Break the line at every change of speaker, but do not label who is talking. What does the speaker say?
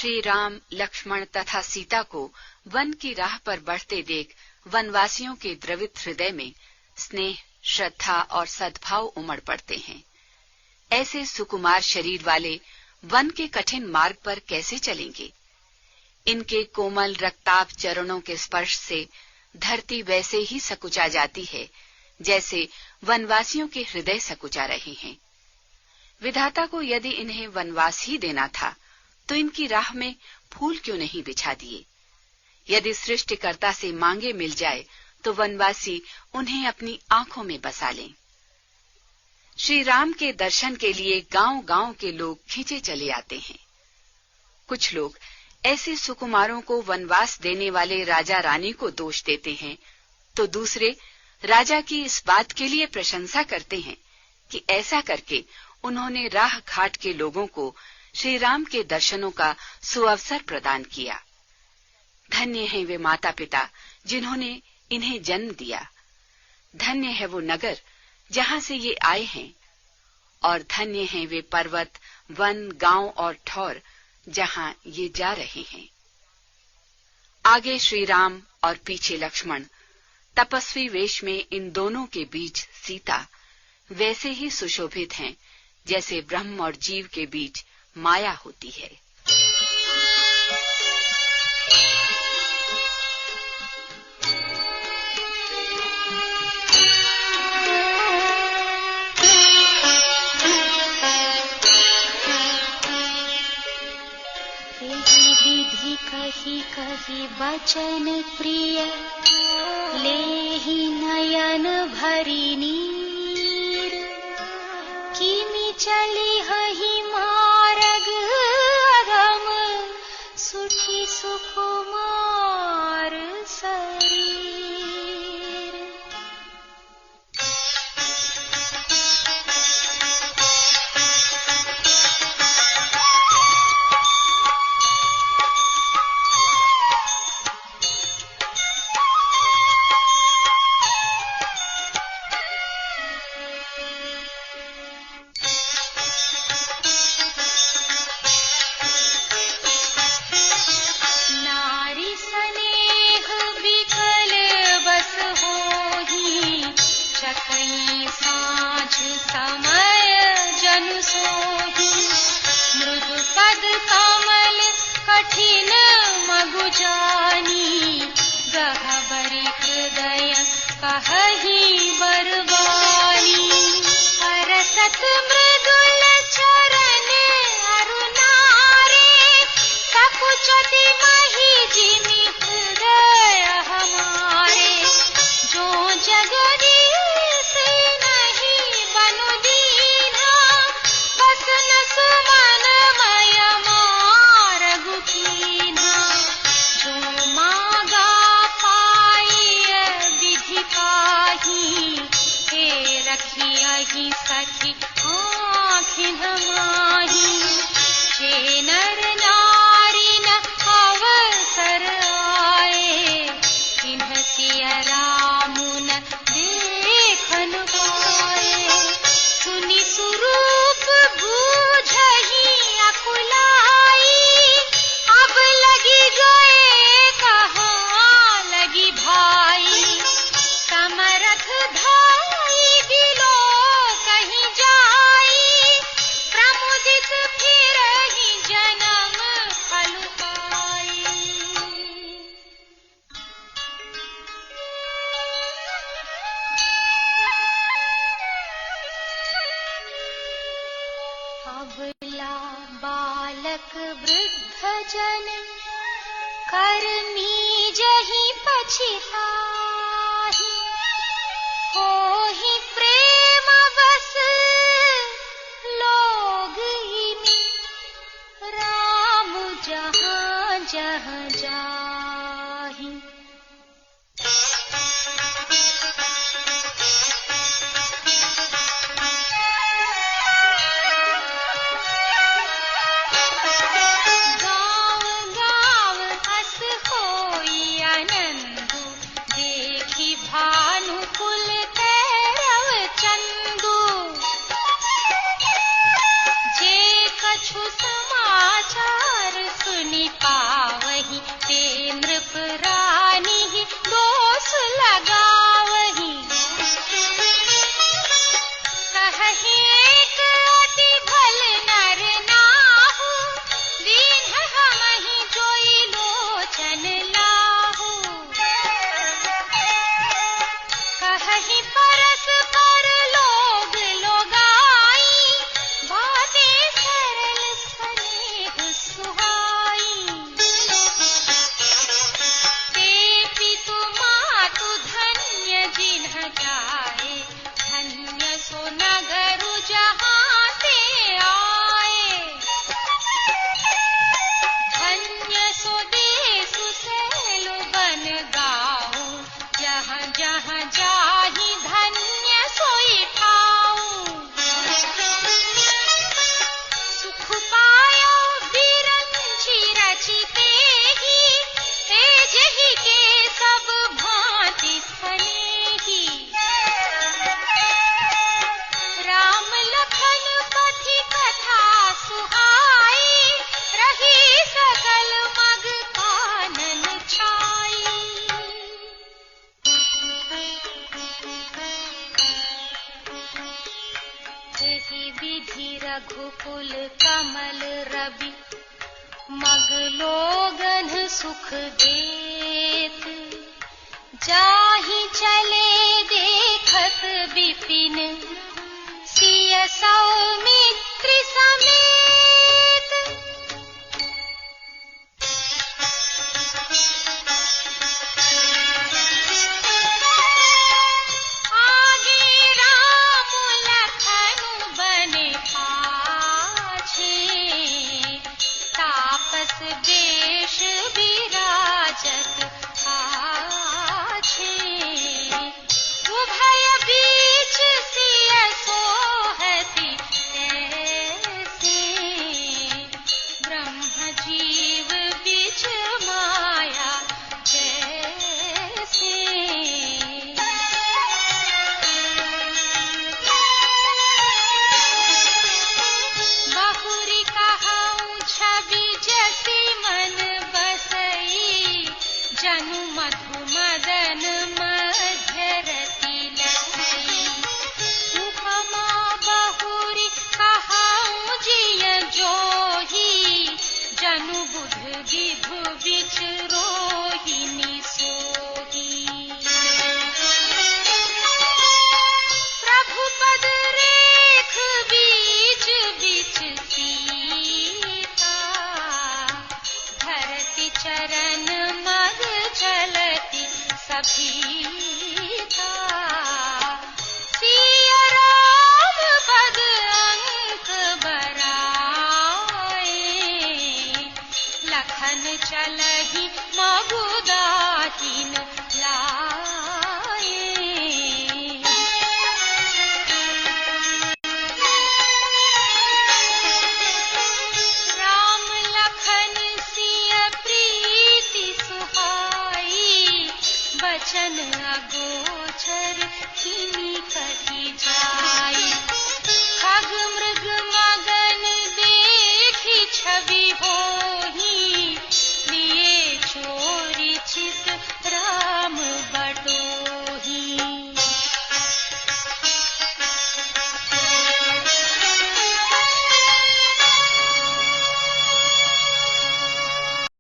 श्री राम, लक्ष्मण तथा सीता को वन की राह पर बढ़ते देख वनवासियों के द्रवित हृदय में स्नेह, श्रद्धा और सद्भाव उमड़ पड़ते हैं। ऐसे सुकुमार शरीर वाले वन के कठिन मार्ग पर कैसे चलेंगे? इनके कोमल रक्ताभ चरणों के स्पर्श से धरती वैसे ही सकुचा जाती है जैसे वनवासियों के हृदय सकुचा रहे हैं। विधाता को यदि इन्हें वनवास ही देना था तो इनकी राह में फूल क्यों नहीं बिछा दिए? यदि सृष्टिकर्ता से मांगे मिल जाए तो वनवासी उन्हें अपनी आंखों में बसा लें। श्री राम के दर्शन के लिए गांव-गांव के लोग खींचे चले आते हैं। कुछ लोग ऐसे सुकुमारों को वनवास देने वाले राजा रानी को दोष देते हैं, तो दूसरे राजा की इस बात के लिए प्रशंसा करते हैं कि ऐसा करके उन्होंने राह घाट के लोगों को श्री राम के दर्शनों का सुअवसर प्रदान किया। धन्य हैं वे माता पिता जिन्होंने इन्हें जन्म दिया। धन्य है वो नगर जहां से ये आए हैं, और धन्य हैं वे पर्वत, वन, गांव और ठौर जहां ये जा रहे हैं। आगे श्री राम और पीछे लक्ष्मण, तपस्वी वेश में इन दोनों के बीच सीता वैसे ही सुशोभित हैं जैसे ब्रह्म और जीव के बीच माया होती है।
विधि कही कही वचन प्रिय, लेहि नयन भरी नीर। किमि चली हहि मार्ग अगम, सुखी सुकुमार शरीर। अबला बालक वृद्ध जन, कर्मी जहि पछिताहि। होहि प्रेम बस लोग इनि, राम जहाँ जहाँ जाहि। समाचार सुनि मगलोगन सुख देत, जाहि चले देखत बिपिन, सिय सौमित्र समेत। आगे राम लखन बने पाछे, तापस वेश विराजत आछे। उभय बीच सिय सोहति ऐसे, ब्रह्म जीव बीच माया जैसे। बहुरी कहऊँ छवि जैसी मन बसई, जनु मधु मदन मध्य रति लसई। उपमा बहुरी कहऊँ जिय जोही, जनु बुध विभु बिच रोहिणी सोही। प्रभु पद रेख बीच बीच सीता, धरती चरण मग चलती सभीता। सिय राम पद अंक बराए, लखन चलहि मगुदाहिन लाए। राम लखन सिय प्रीति सुहाई, बचन अगोचर कीन्ही